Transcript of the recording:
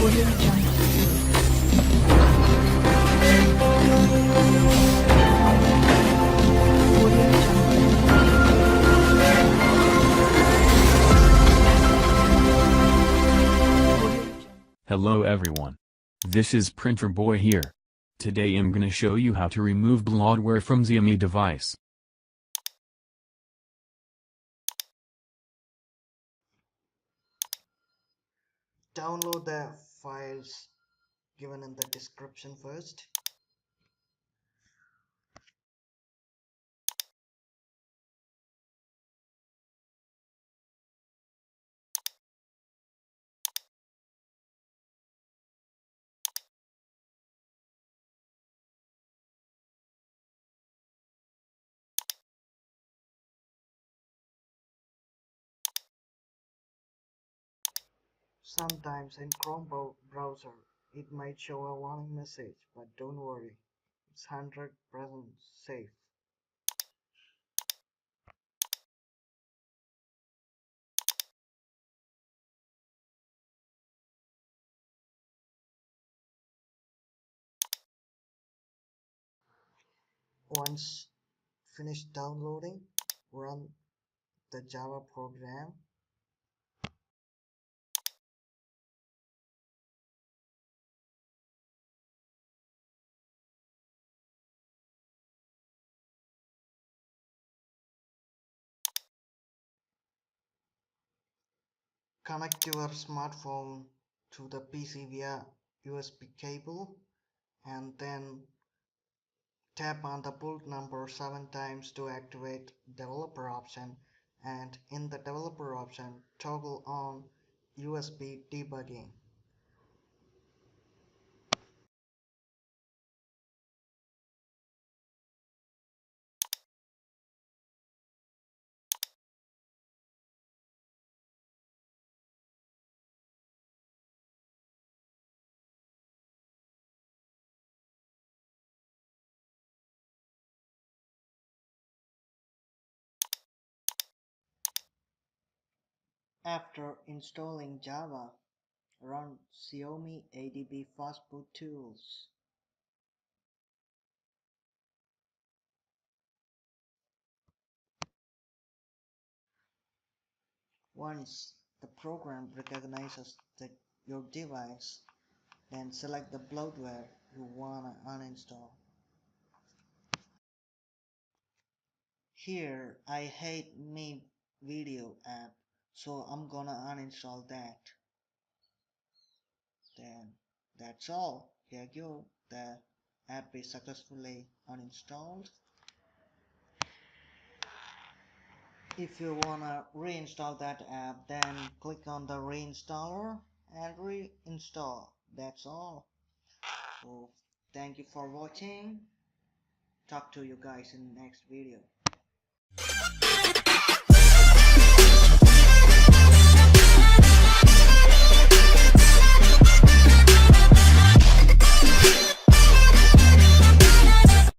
Audio Jungle. Audio Jungle. Audio Jungle. Hello everyone. This is Printer Boy here. Today I'm gonna show you how to remove bloatware from XIAOMI device. Download the files given in the description first. Sometimes in Chrome browser it might show a warning message, but don't worry, it's 100% safe. Once finished downloading, run the Java program. Connect your smartphone to the PC via USB cable and then tap on the boot number 7 times to activate developer option, and in the developer option toggle on USB debugging. After installing Java, run XIAOMI ADB Fastboot Tools. Once the program recognizes your device, then select the bloatware you wanna uninstall. Here I hate Miui video app, so I'm gonna uninstall that. Then that's all. Here you go. The app is successfully uninstalled. If you wanna reinstall that app, then click on the reinstaller and reinstall. That's all. So thank you for watching. Talk to you guys in the next video.